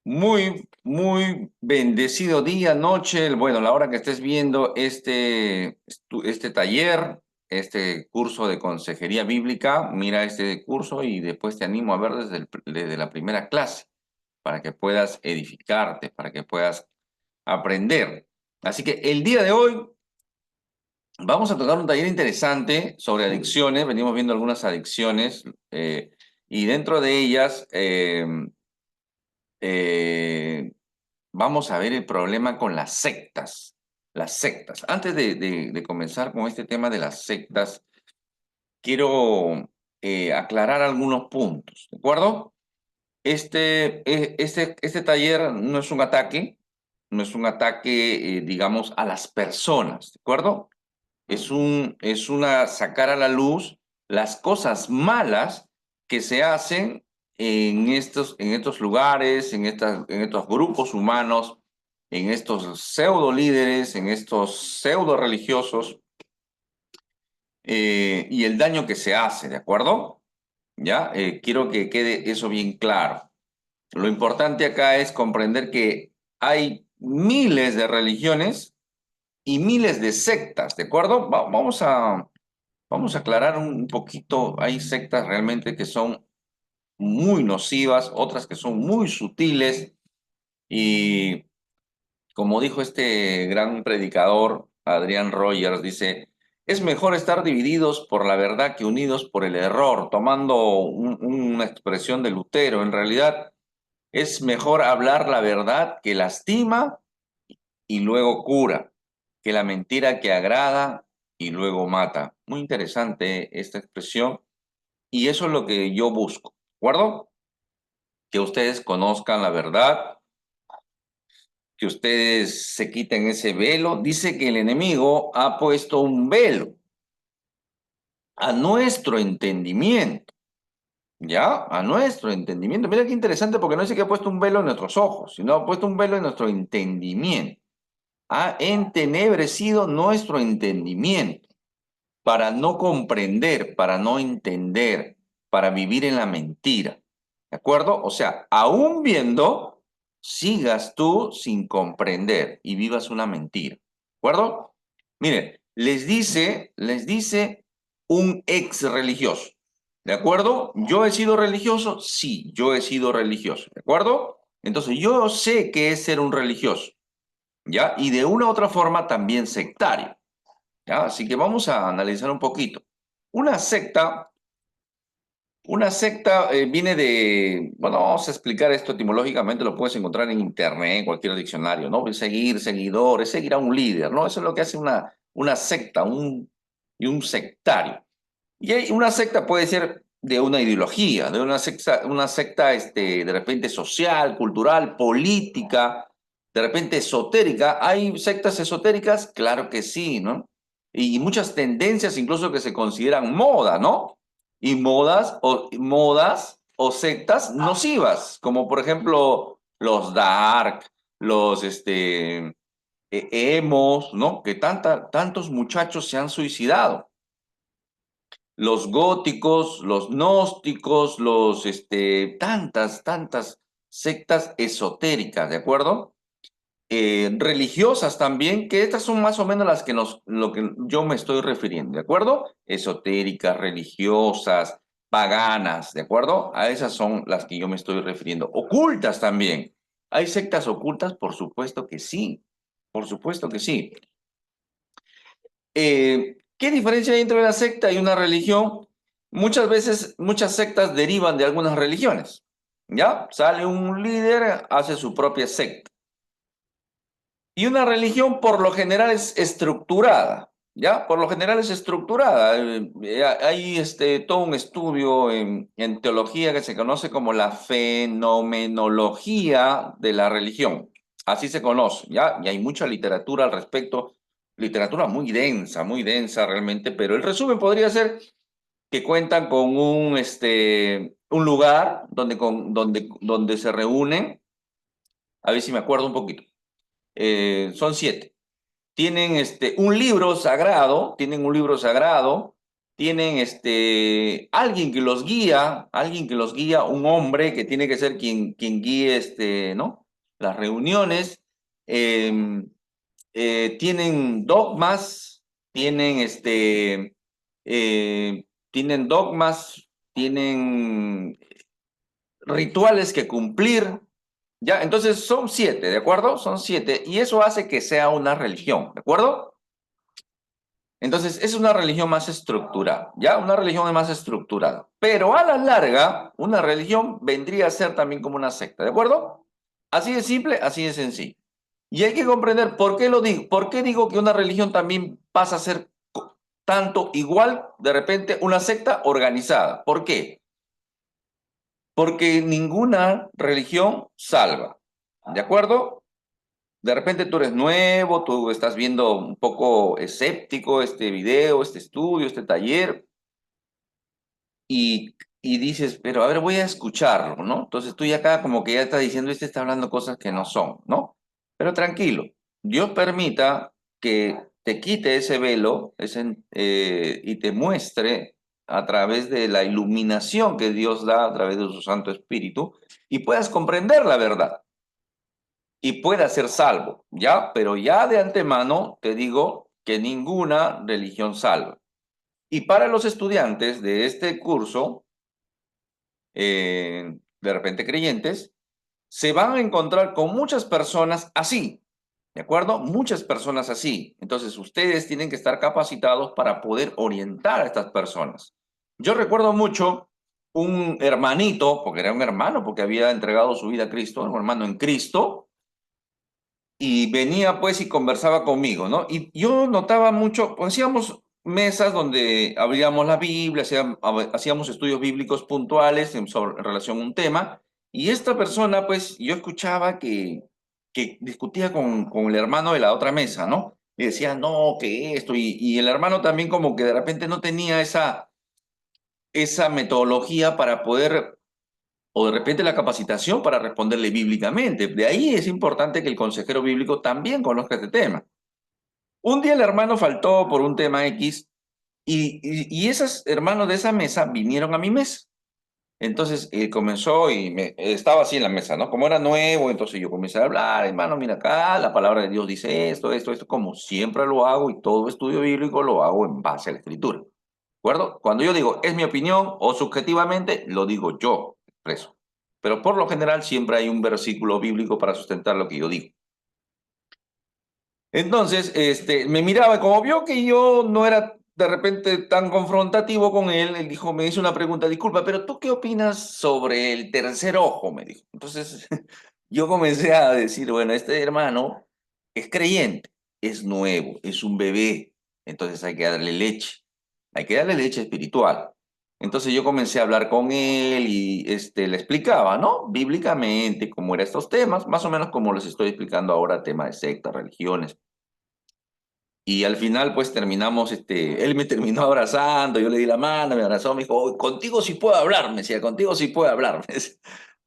Muy bendecido día, noche, bueno, la hora que estés viendo este taller, este curso de consejería bíblica, mira este curso y después te animo a ver desde la primera clase para que puedas edificarte, para que puedas aprender. Así que el día de hoy vamos a tocar un taller interesante sobre adicciones. Venimos viendo algunas adicciones y dentro de ellas eh, vamos a ver el problema con las sectas. Las sectas. Antes de comenzar con este tema de las sectas, quiero aclarar algunos puntos, ¿de acuerdo? Este taller no es un ataque, no es un ataque, digamos, a las personas, ¿de acuerdo? Es una sacar a la luz las cosas malas que se hacen en estos lugares, en estos grupos humanos, en estos pseudo líderes, en estos pseudo religiosos, y el daño que se hace, ¿de acuerdo? ¿Ya? Quiero que quede eso bien claro. Lo importante acá es comprender que hay miles de religiones y miles de sectas, ¿de acuerdo? Vamos a aclarar un poquito. Hay sectas realmente que son muy nocivas, otras que son muy sutiles y como dijo este gran predicador, Adrián Rogers, dice, es mejor estar divididos por la verdad que unidos por el error, tomando una expresión de Lutero. En realidad, es mejor hablar la verdad que lastima y luego cura, que la mentira que agrada y luego mata. Muy interesante esta expresión y eso es lo que yo busco, ¿de acuerdo? Que ustedes conozcan la verdad, que ustedes se quiten ese velo. Dice que el enemigo ha puesto un velo a nuestro entendimiento, ¿ya? A nuestro entendimiento. Mira qué interesante porque no dice que ha puesto un velo en nuestros ojos, sino ha puesto un velo en nuestro entendimiento. Ha entenebrecido nuestro entendimiento para no comprender, para no entender, para vivir en la mentira. ¿De acuerdo? O sea, aún viendo, sigas tú sin comprender y vivas una mentira. ¿De acuerdo? Miren, les dice un ex religioso. ¿De acuerdo? ¿Yo he sido religioso? Sí, yo he sido religioso. ¿De acuerdo? Entonces, yo sé qué es ser un religioso. ¿Ya? Y de una u otra forma también sectario. ¿Ya? Así que vamos a analizar un poquito. Una secta, una secta viene de, bueno, vamos a explicar esto etimológicamente, lo puedes encontrar en internet, en cualquier diccionario, ¿no? Seguir, seguidores, seguir a un líder, ¿no? Eso es lo que hace una secta, y un sectario. Una secta puede ser de una ideología, de una secta de repente social, cultural, política, de repente esotérica. ¿Hay sectas esotéricas? Claro que sí, ¿no? Y muchas tendencias incluso que se consideran moda, ¿no? Y modas o sectas nocivas, como por ejemplo los dark, los emos, ¿no? Que tantos muchachos se han suicidado, los góticos, los gnósticos, tantas sectas esotéricas, ¿de acuerdo? Religiosas también, que estas son más o menos lo que yo me estoy refiriendo, ¿de acuerdo? Esotéricas, religiosas, paganas, ¿de acuerdo? A esas son las que yo me estoy refiriendo. Ocultas también. ¿Hay sectas ocultas? Por supuesto que sí, por supuesto que sí. ¿Qué diferencia hay entre una secta y una religión? Muchas veces, muchas sectas derivan de algunas religiones. ¿Ya? Sale un líder, hace su propia secta. Y una religión por lo general es estructurada. ¿Ya? Por lo general es estructurada. Hay todo un estudio en teología que se conoce como la fenomenología de la religión. Así se conoce, ¿ya? Y hay mucha literatura al respecto, literatura muy densa realmente, pero el resumen podría ser que cuentan con un lugar donde se reúnen, a ver si me acuerdo un poquito, son 7. Tienen un libro sagrado, tienen un libro sagrado, tienen alguien que los guía, un hombre que tiene que ser quien guíe ¿no? Las reuniones. Eh, tienen dogmas, tienen tienen dogmas, tienen rituales que cumplir, ¿ya? Entonces son 7, ¿de acuerdo? Son 7, y eso hace que sea una religión, ¿de acuerdo? Entonces es una religión más estructurada, ¿ya? Una religión más estructurada. Pero a la larga, una religión vendría a ser también como una secta, ¿de acuerdo? Así de simple, así de sencillo. Y hay que comprender por qué lo digo. ¿Por qué digo que una religión también pasa a ser tanto igual, de repente, una secta organizada? ¿Por qué? Porque ninguna religión salva. ¿De acuerdo? De repente tú eres nuevo, tú estás viendo un poco escéptico este video, este estudio, este taller, y dices, pero a ver, voy a escucharlo, ¿no? Entonces tú ya acá como que ya estás diciendo, este está hablando cosas que no son, ¿no? Pero tranquilo, Dios permita que te quite ese velo y te muestre a través de la iluminación que Dios da a través de su Santo Espíritu y puedas comprender la verdad y puedas ser salvo, ¿ya? Pero ya de antemano te digo que ninguna religión salva. Y para los estudiantes de este curso, de repente creyentes, se van a encontrar con muchas personas así, ¿de acuerdo? Muchas personas así. Entonces, ustedes tienen que estar capacitados para poder orientar a estas personas. Yo recuerdo mucho un hermanito, porque era un hermano, porque había entregado su vida a Cristo, un hermano en Cristo, y venía pues y conversaba conmigo, ¿no? Y yo notaba mucho, pues, hacíamos mesas donde abríamos la Biblia, hacíamos estudios bíblicos puntuales en relación a un tema, y esta persona pues yo escuchaba que discutía con el hermano de la otra mesa, ¿no? Y decía, no, que esto, y el hermano también como que de repente no tenía esa metodología para poder o de repente la capacitación para responderle bíblicamente. De ahí es importante que el consejero bíblico también conozca este tema. Un día el hermano faltó por un tema X y esos hermanos de esa mesa vinieron a mi mesa. Entonces comenzó y estaba así en la mesa, ¿no? Como era nuevo, entonces yo comencé a hablar, hermano, mira acá, la palabra de Dios dice esto, como siempre lo hago y todo estudio bíblico lo hago en base a la escritura. ¿De acuerdo? Cuando yo digo es mi opinión o subjetivamente, lo digo yo, expreso. Pero por lo general siempre hay un versículo bíblico para sustentar lo que yo digo. Entonces, me miraba, como vio que yo no era de repente tan confrontativo con él dijo, me hizo una pregunta, disculpa, pero ¿tú qué opinas sobre el tercer ojo? Me dijo. Entonces, yo comencé a decir, bueno, este hermano es creyente, es nuevo, es un bebé, entonces hay que darle leche espiritual. Entonces yo comencé a hablar con él y le explicaba, ¿no? Bíblicamente cómo eran estos temas, más o menos como les estoy explicando ahora, tema de sectas, religiones. Y al final, pues terminamos, él me terminó abrazando, yo le di la mano, me abrazó, me dijo, "Oh, contigo sí puedo hablar", me decía, contigo sí puedo hablar. Me decía.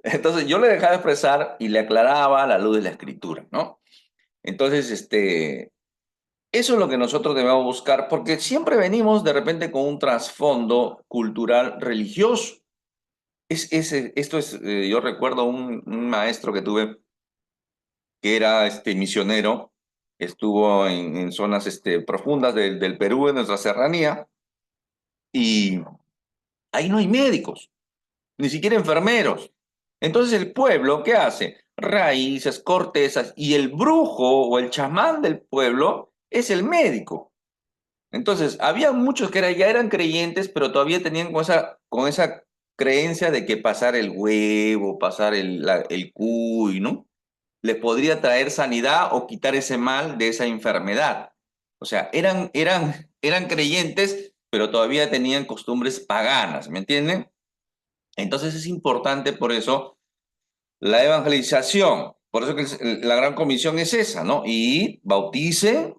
Entonces yo le dejaba expresar y le aclaraba a la luz de la escritura, ¿no? Entonces, eso es lo que nosotros debemos buscar, porque siempre venimos de repente con un trasfondo cultural religioso. Yo recuerdo un maestro que tuve que era misionero, estuvo en zonas profundas del Perú, en nuestra serranía, y ahí no hay médicos, ni siquiera enfermeros. Entonces el pueblo, ¿qué hace? Raíces, cortezas, y el brujo o el chamán del pueblo es el médico. Entonces, había muchos que ya eran creyentes, pero todavía tenían con esa creencia de que pasar el huevo, pasar el cuy, ¿no? Les podría traer sanidad o quitar ese mal de esa enfermedad. O sea, eran creyentes, pero todavía tenían costumbres paganas, ¿me entienden? Entonces es importante por eso la evangelización. Por eso que la gran comisión es esa, ¿no? Y bauticen,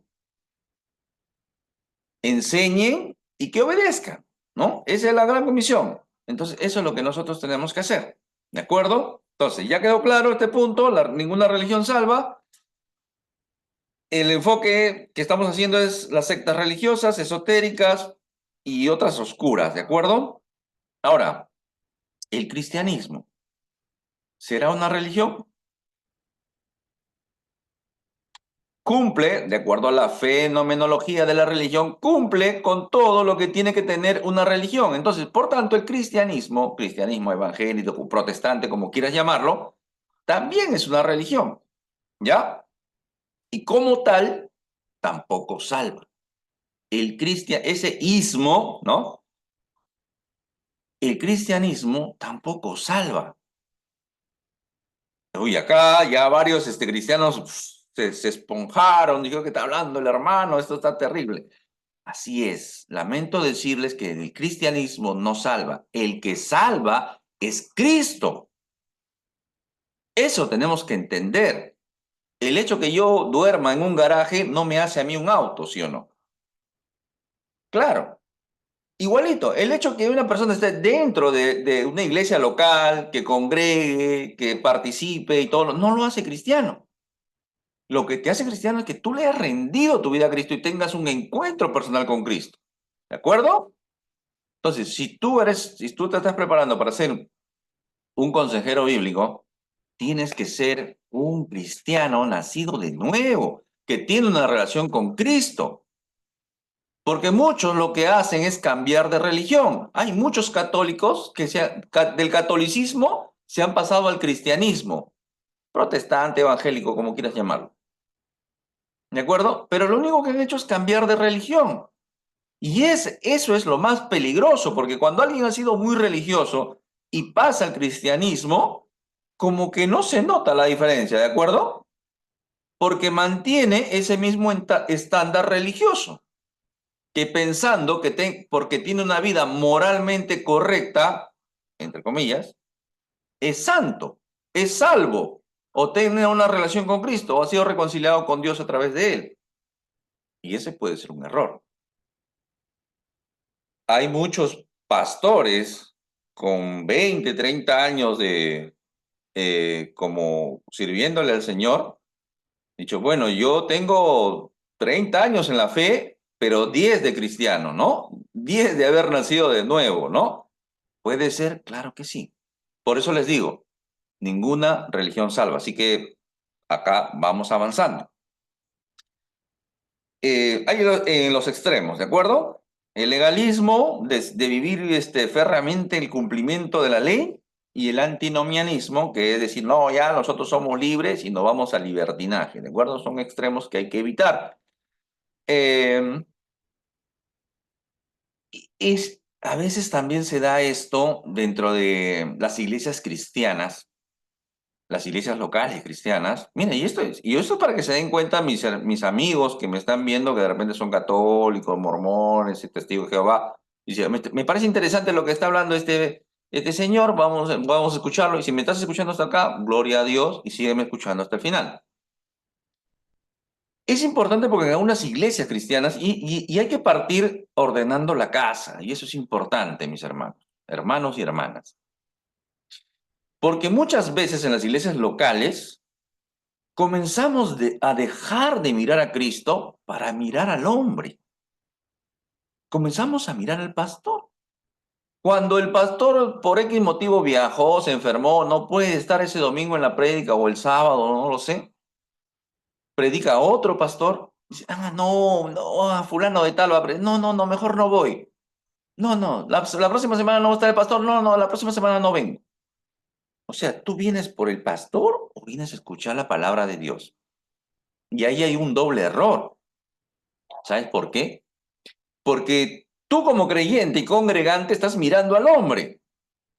enseñen y que obedezcan, ¿no? Esa es la gran comisión. Entonces, eso es lo que nosotros tenemos que hacer, ¿de acuerdo? Entonces, ya quedó claro este punto, ninguna religión salva. El enfoque que estamos haciendo es las sectas religiosas, esotéricas, y otras oscuras, ¿de acuerdo? Ahora, ¿el cristianismo será una religión? Cumple, de acuerdo a la fenomenología de la religión, cumple con todo lo que tiene que tener una religión. Entonces, por tanto, el cristianismo, cristianismo evangélico, protestante, como quieras llamarlo, también es una religión, ¿ya? Y como tal, tampoco salva. Ese ismo, ¿no? El cristianismo tampoco salva. Uy, acá ya varios cristianos se esponjaron, dijeron que está hablando el hermano, esto está terrible. Así es, lamento decirles que el cristianismo no salva. El que salva es Cristo. Eso tenemos que entender. El hecho que yo duerma en un garaje no me hace a mí un auto, ¿sí o no? Claro, igualito. El hecho que una persona esté dentro de una iglesia local, que congregue, que participe y todo, no lo hace cristiano. Lo que te hace cristiano es que tú le has rendido tu vida a Cristo y tengas un encuentro personal con Cristo. ¿De acuerdo? Entonces, si tú te estás preparando para ser un consejero bíblico, tienes que ser un cristiano nacido de nuevo, que tiene una relación con Cristo. Porque muchos lo que hacen es cambiar de religión. Hay muchos católicos que del catolicismo se han pasado al cristianismo, protestante, evangélico, como quieras llamarlo. ¿De acuerdo? Pero lo único que han hecho es cambiar de religión. Y eso es lo más peligroso, porque cuando alguien ha sido muy religioso y pasa al cristianismo, como que no se nota la diferencia, ¿de acuerdo? Porque mantiene ese mismo estándar religioso, que pensando que porque tiene una vida moralmente correcta, entre comillas, es santo, es salvo, o tiene una relación con Cristo, o ha sido reconciliado con Dios a través de él. Y ese puede ser un error. Hay muchos pastores con 20, 30 años como sirviéndole al Señor, dicho, bueno, yo tengo 30 años en la fe, pero 10 de cristiano, ¿no? 10 de haber nacido de nuevo, ¿no? ¿Puede ser? Claro que sí. Por eso les digo, ninguna religión salva. Así que acá vamos avanzando. Hay en los extremos, ¿de acuerdo? El legalismo de vivir férreamente el cumplimiento de la ley y el antinomianismo, que es decir, no, ya nosotros somos libres y no vamos al libertinaje, ¿de acuerdo? Son extremos que hay que evitar. Eh, a veces también se da esto dentro de las iglesias cristianas, las iglesias locales cristianas. Mira, y esto es para que se den cuenta mis amigos que me están viendo, que de repente son católicos, mormones y testigos de Jehová. Dice, me parece interesante lo que está hablando este señor, vamos a escucharlo. Y si me estás escuchando hasta acá, gloria a Dios, y sígueme escuchando hasta el final. Es importante porque en algunas iglesias cristianas, y hay que partir ordenando la casa, y eso es importante, mis hermanos y hermanas. Porque muchas veces en las iglesias locales, comenzamos a dejar de mirar a Cristo para mirar al hombre. Comenzamos a mirar al pastor. Cuando el pastor por X motivo viajó, se enfermó, no puede estar ese domingo en la prédica o el sábado, no lo sé, predica otro pastor. Dice, no, no, a fulano de tal va a predicar. No, no, no, mejor no voy. No, no, la próxima semana no va a estar el pastor. No, no, la próxima semana no vengo. O sea, ¿tú vienes por el pastor o vienes a escuchar la palabra de Dios? Y ahí hay un doble error. ¿Sabes por qué? Porque tú como creyente y congregante estás mirando al hombre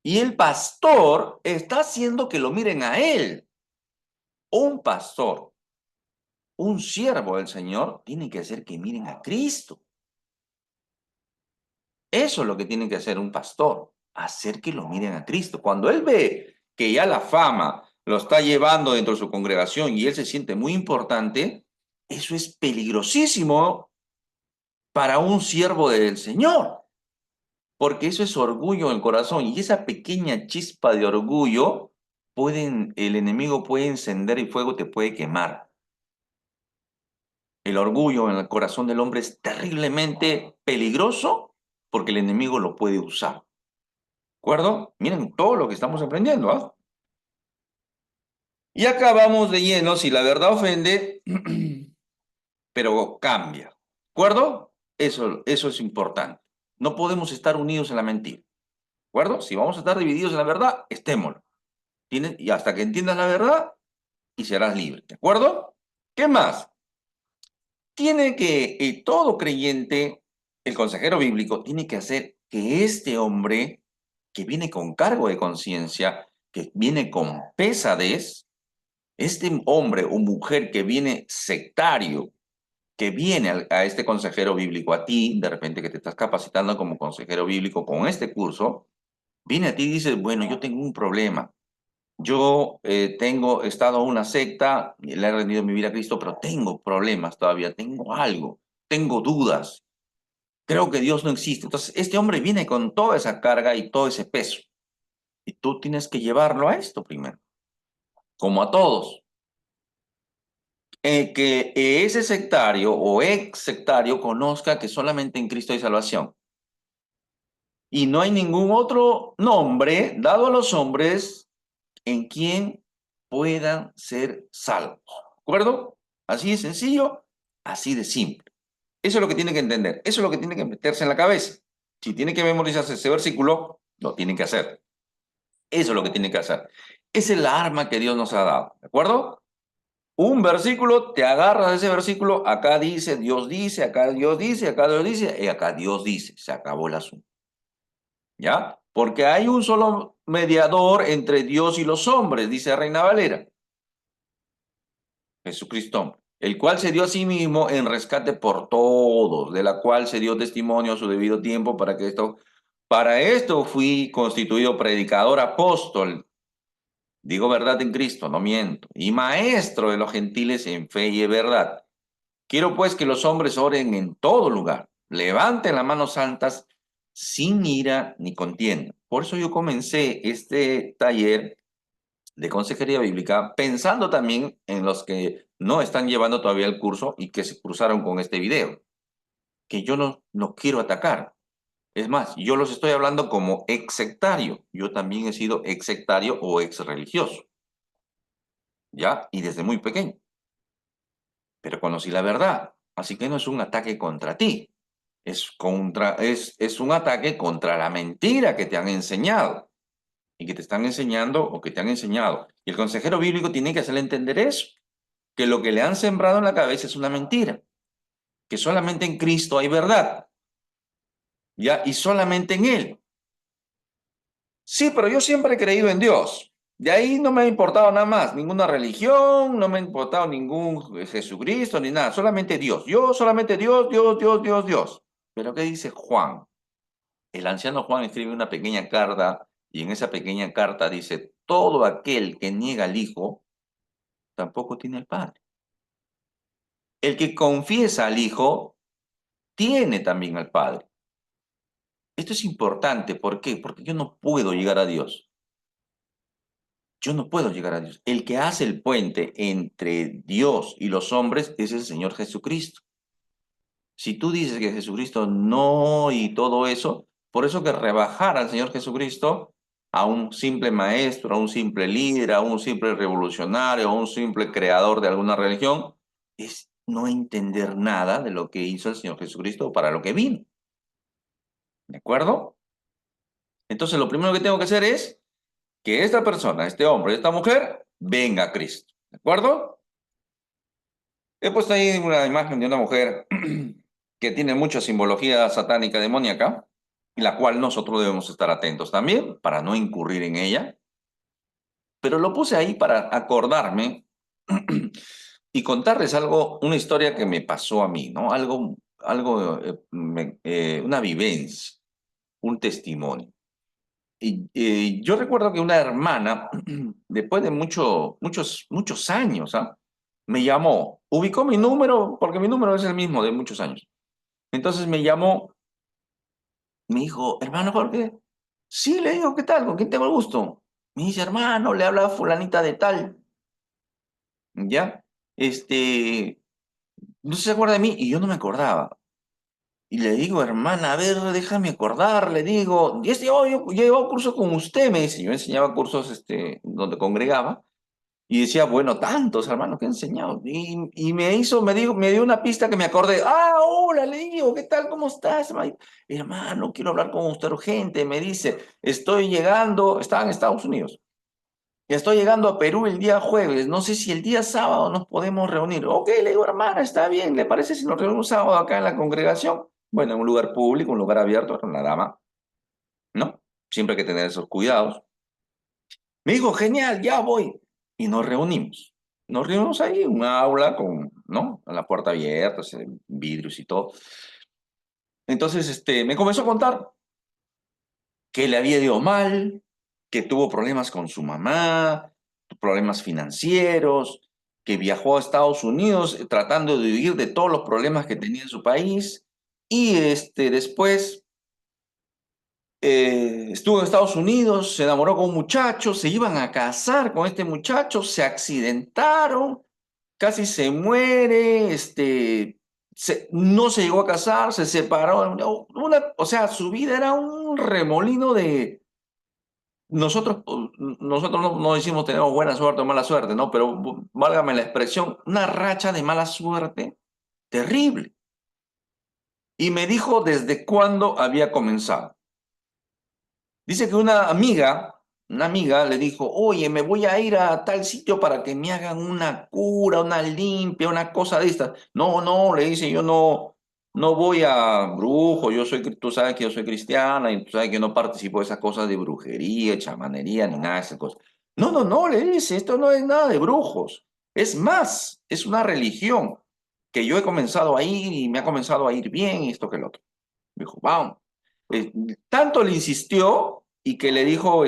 y el pastor está haciendo que lo miren a él. Un pastor, un siervo del Señor, tiene que hacer que miren a Cristo. Eso es lo que tiene que hacer un pastor, hacer que lo miren a Cristo. Cuando él ve que ya la fama lo está llevando dentro de su congregación y él se siente muy importante, eso es peligrosísimo para un siervo del Señor. Porque eso es orgullo en el corazón y esa pequeña chispa de orgullo el enemigo puede encender y fuego te puede quemar. El orgullo en el corazón del hombre es terriblemente peligroso porque el enemigo lo puede usar. ¿De acuerdo? Miren todo lo que estamos aprendiendo, ¿ah? Y acá vamos de lleno, si la verdad ofende, pero cambia. ¿De acuerdo? Eso es importante. No podemos estar unidos en la mentira. ¿De acuerdo? Si vamos a estar divididos en la verdad, estémoslo. Y hasta que entiendas la verdad y serás libre. ¿De acuerdo? ¿Qué más? Tiene que, todo creyente, el consejero bíblico, tiene que hacer que este hombre que viene con cargo de conciencia, que viene con pesadez, este hombre o mujer que viene sectario, que viene a este consejero bíblico, a ti, de repente que te estás capacitando como consejero bíblico con este curso, viene a ti y dice, bueno, yo tengo un problema. Yo he estado en una secta, le he rendido mi vida a Cristo, pero tengo problemas todavía, tengo algo, tengo dudas, creo que Dios no existe. Entonces, este hombre viene con toda esa carga y todo ese peso. Y tú tienes que llevarlo a esto primero, como a todos. Que ese sectario o ex sectario conozca que solamente en Cristo hay salvación. Y no hay ningún otro nombre dado a los hombres en quien puedan ser salvos. ¿De acuerdo? Así de sencillo, así de simple. Eso es lo que tiene que entender. Eso es lo que tiene que meterse en la cabeza. Si tiene que memorizarse ese versículo, lo tiene que hacer. Eso es lo que tiene que hacer. Esa es la arma que Dios nos ha dado. ¿De acuerdo? Un versículo, te agarras de ese versículo, acá dice, acá Dios dice, acá Dios dice, y acá Dios dice. Se acabó el asunto. ¿Ya? Porque hay un solo mediador entre Dios y los hombres, dice Reina Valera, Jesucristo, el cual se dio a sí mismo en rescate por todos, de la cual se dio testimonio a su debido tiempo para esto fui constituido predicador apóstol, digo verdad en Cristo, no miento, y maestro de los gentiles en fe y en verdad. Quiero pues que los hombres oren en todo lugar, levanten las manos santas sin ira ni contienda. Por eso yo comencé este taller de consejería bíblica pensando también en los que no están llevando todavía el curso y que se cruzaron con este video, que yo no quiero atacar. Es más, yo los estoy hablando como ex sectario. Yo también he sido ex sectario o ex religioso, ¿ya? Y desde muy pequeño. Pero conocí la verdad. Así que no es un ataque contra ti. Es un ataque contra la mentira que te han enseñado y que te están enseñando o que te han enseñado. Y el consejero bíblico tiene que hacerle entender eso, que lo que le han sembrado en la cabeza es una mentira, que solamente en Cristo hay verdad, ¿ya? Y solamente en Él. Sí, pero yo siempre he creído en Dios. De ahí no me ha importado nada más, ninguna religión, no me ha importado ningún Jesucristo ni nada, solamente Dios. Yo solamente Dios, Dios, Dios, Dios, Dios. Pero ¿qué dice Juan? El anciano Juan escribe una pequeña carta y en esa pequeña carta dice, todo aquel que niega al Hijo, tampoco tiene al Padre. El que confiesa al Hijo, tiene también al Padre. Esto es importante, ¿por qué? Porque yo no puedo llegar a Dios. Yo no puedo llegar a Dios. El que hace el puente entre Dios y los hombres es el Señor Jesucristo. Si tú dices que Jesucristo no y todo eso, por eso que rebajar al Señor Jesucristo a un simple maestro, a un simple líder, a un simple revolucionario, a un simple creador de alguna religión, es no entender nada de lo que hizo el Señor Jesucristo o para lo que vino. ¿De acuerdo? Entonces lo primero que tengo que hacer es que esta persona, este hombre, esta mujer, venga a Cristo. ¿De acuerdo? He puesto ahí una imagen de una mujer que tiene mucha simbología satánica demoníaca, la cual nosotros debemos estar atentos también para no incurrir en ella. Pero lo puse ahí para acordarme y contarles algo, una historia que me pasó a mí, ¿no? Una vivencia, un testimonio. Y yo recuerdo que una hermana, después de muchos años, ¿ah? Me llamó, ubicó mi número, porque mi número es el mismo de muchos años. Entonces me llamó, me dijo, hermano Jorge, sí, le digo, ¿qué tal? ¿Con quién tengo el gusto? Me dice, hermano, le habla fulanita de tal, ¿ya? No se acuerda de mí y yo no me acordaba. Y le digo, hermana, a ver, déjame acordar, le digo, yo he llevado cursos con usted, me dice, yo enseñaba cursos donde congregaba, y decía, bueno, tantos hermanos que he enseñado, y me dio una pista que me acordé, hola, le digo, ¿qué tal, cómo estás? Hermano, quiero hablar con usted urgente, me dice, estaba en Estados Unidos, y estoy llegando a Perú el día jueves, no sé si el día sábado nos podemos reunir. Ok, le digo, hermana, está bien, ¿le parece si nos reunimos sábado acá en la congregación? Bueno, en un lugar público, un lugar abierto, era una dama, ¿no? Siempre hay que tener esos cuidados. Me dijo, genial, ya voy. Y nos reunimos. Nos reunimos ahí en un aula con, ¿no? A la puerta abierta, vidrios y todo. Entonces, me comenzó a contar que le había ido mal, que tuvo problemas con su mamá, problemas financieros, que viajó a Estados Unidos tratando de huir de todos los problemas que tenía en su país. Y después estuvo en Estados Unidos, se enamoró con un muchacho, se iban a casar con este muchacho, se accidentaron, casi se muere, no se llegó a casar, se separó. O sea, su vida era un remolino de. Nosotros no decimos tenemos buena suerte o mala suerte, ¿no? Pero válgame la expresión, una racha de mala suerte terrible. Y me dijo desde cuándo había comenzado. Dice que una amiga le dijo, oye, me voy a ir a tal sitio para que me hagan una cura, una limpia, una cosa de estas. No, no, le dice, yo no voy a brujo, tú sabes que yo soy cristiana y tú sabes que yo no participo de esas cosas de brujería, chamanería, ni nada de esas cosas. No, no, no, le dice, esto no es nada de brujos. Es más, es una religión que yo he comenzado a ir y me ha comenzado a ir bien y esto que el otro. Me dijo, vamos. Eh, Tanto le insistió y que le dijo,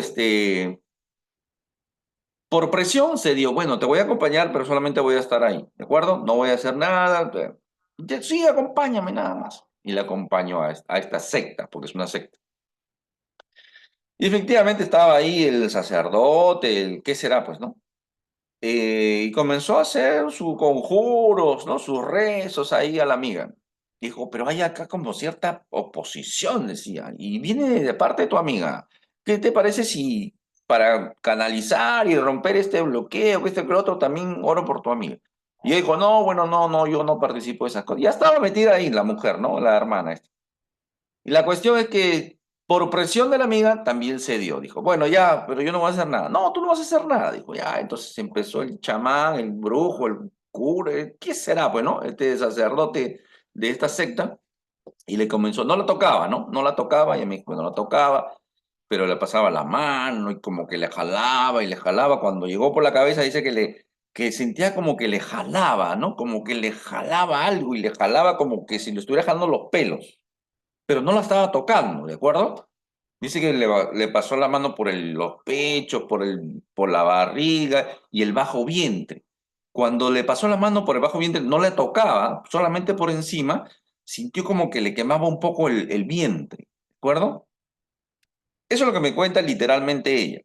por presión se dio, bueno, te voy a acompañar, pero solamente voy a estar ahí, ¿de acuerdo? No voy a hacer nada. Sí, acompáñame nada más. Y le acompañó a esta secta, porque es una secta. Y efectivamente estaba ahí el sacerdote, ¿qué será? Pues, ¿no? Y comenzó a hacer sus conjuros, ¿no? Sus rezos ahí a la amiga. Dijo, pero hay acá como cierta oposición, decía, y viene de parte de tu amiga. ¿Qué te parece si para canalizar y romper este bloqueo, que que el otro, también oro por tu amiga? Y ella dijo, no, bueno, no, no, yo no participo de esas cosas. Ya estaba metida ahí la mujer, ¿no? La hermana esta. Y la cuestión es que por presión de la amiga también se dio. Dijo, bueno, ya, pero yo no voy a hacer nada. No, tú no vas a hacer nada. Dijo, ya, entonces empezó el chamán, el brujo, el cura, ¿qué será? Pues, ¿no? Este sacerdote de esta secta. Y le comenzó, no la tocaba, ¿no? No la tocaba, y ella me dijo, no la tocaba, pero le pasaba la mano y como que le jalaba y le jalaba. Cuando llegó por la cabeza dice que sentía como que le jalaba, ¿no? Como que le jalaba algo y le jalaba como que si le estuviera jalando los pelos, pero no la estaba tocando, ¿de acuerdo? Dice que le pasó la mano por los pechos, por la barriga y el bajo vientre. Cuando le pasó la mano por el bajo vientre, no le tocaba, solamente por encima, sintió como que le quemaba un poco el vientre, ¿de acuerdo? Eso es lo que me cuenta literalmente ella.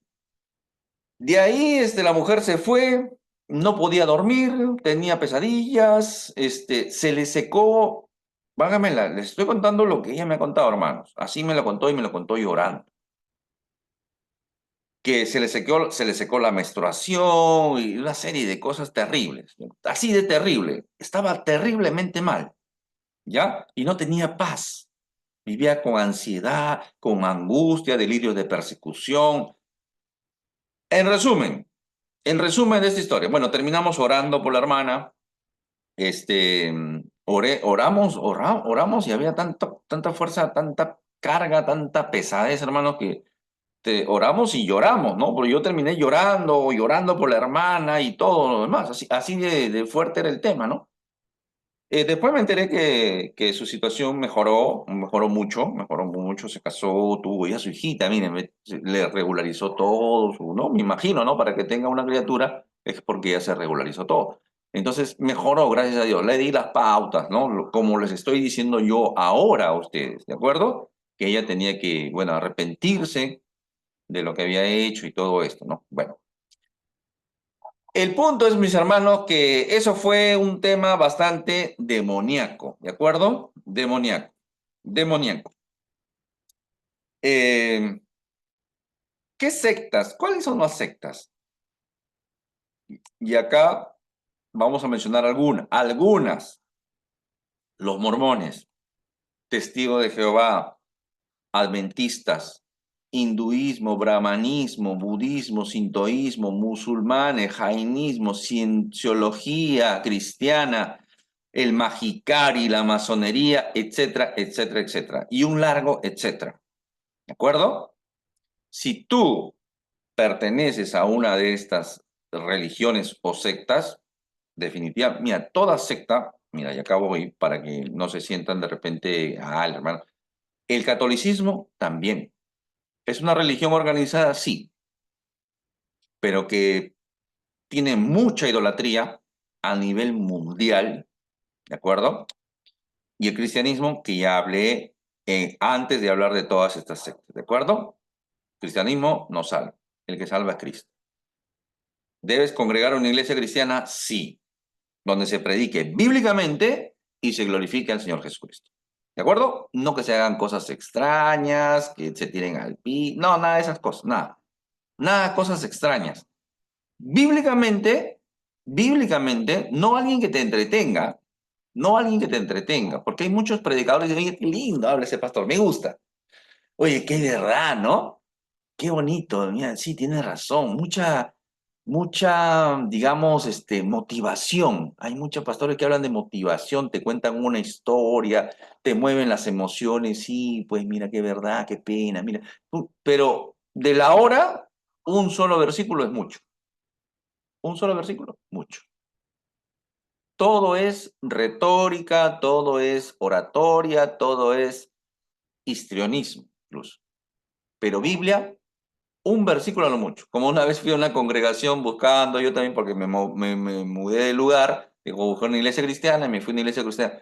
De ahí, la mujer se fue, no podía dormir, tenía pesadillas, se le secó. Vágamela, les estoy contando lo que ella me ha contado, hermanos. Así me lo contó y me lo contó llorando. Que se le secó la menstruación y una serie de cosas terribles. Así de terrible. Estaba terriblemente mal, ¿ya? Y no tenía paz. Vivía con ansiedad, con angustia, delirios de persecución. En resumen, en resumen de esta historia, bueno, terminamos orando por la hermana, oramos y había tanta fuerza, tanta carga, tanta pesadez, hermanos, que oramos y lloramos, ¿no? Porque yo terminé llorando, llorando por la hermana y todo lo demás, así de fuerte era el tema, ¿no? Después me enteré que su situación mejoró mucho, se casó, tuvo ya su hijita, miren, le regularizó todo, ¿no? Me imagino, ¿no? Para que tenga una criatura es porque ya se regularizó todo. Entonces mejoró, gracias a Dios. Le di las pautas, ¿no? Como les estoy diciendo yo ahora a ustedes, ¿de acuerdo? Que ella tenía que, bueno, arrepentirse de lo que había hecho y todo esto, ¿no? Bueno, el punto es, mis hermanos, que eso fue un tema bastante demoníaco, ¿de acuerdo? Demoníaco. demoníaco. ¿Qué sectas? ¿Cuáles son las sectas? Y acá vamos a mencionar algunas. Algunas. Los mormones, testigos de Jehová, adventistas, hinduismo, brahmanismo, budismo, sintoísmo, musulmanes, jainismo, cienciología cristiana, el magicari, la masonería, etcétera, etcétera, etcétera. Y un largo etcétera. ¿De acuerdo? Si tú perteneces a una de estas religiones o sectas, definitivamente, mira, toda secta, mira, y acá voy para que no se sientan de repente, hermano, el catolicismo también. ¿Es una religión organizada? Sí, pero que tiene mucha idolatría a nivel mundial, ¿de acuerdo? Y el cristianismo, que ya hablé antes de hablar de todas estas sectas, ¿de acuerdo? Cristianismo no salva, el que salva es Cristo. ¿Debes congregar a una iglesia cristiana? Sí, donde se predique bíblicamente y se glorifique al Señor Jesucristo. ¿De acuerdo? No que se hagan cosas extrañas, que se tiren al piso, no, nada de esas cosas, nada. Nada de cosas extrañas. Bíblicamente, bíblicamente, no alguien que te entretenga, no alguien que te entretenga, porque hay muchos predicadores que dicen, oye, qué lindo habla ese pastor, me gusta. Oye, qué verdad, ¿no? Qué bonito, mira, sí, tienes razón, mucha, digamos, motivación. Hay muchos pastores que hablan de motivación, te cuentan una historia, te mueven las emociones, sí, pues mira, qué verdad, qué pena, mira. Pero de la hora, un solo versículo es mucho. Un solo versículo, mucho. Todo es retórica, todo es oratoria, todo es histrionismo, incluso. Pero Biblia, un versículo a lo mucho. Como una vez fui a una congregación buscando, yo también, porque me mudé de lugar, digo, busqué una iglesia cristiana y me fui a una iglesia cristiana.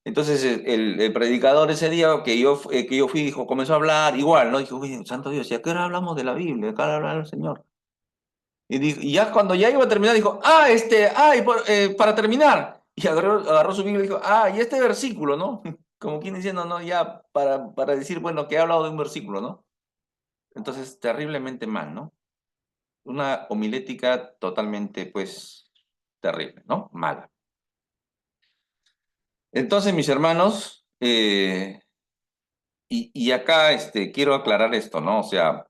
Entonces el predicador ese día que yo fui, dijo, comenzó a hablar igual, ¿no? Dijo, oye, santo Dios, ¿y a qué hora hablamos de la Biblia? ¿A qué hora habla el Señor? Y ya cuando ya iba a terminar, dijo, para terminar. Y agarró su Biblia y dijo, y este versículo, ¿no? Como quien diciendo, no, ya para decir, bueno, que he hablado de un versículo, ¿no? Entonces, terriblemente mal, ¿no? Una homilética totalmente, pues, terrible, ¿no? Mala. Entonces, mis hermanos, y acá quiero aclarar esto, ¿no? O sea,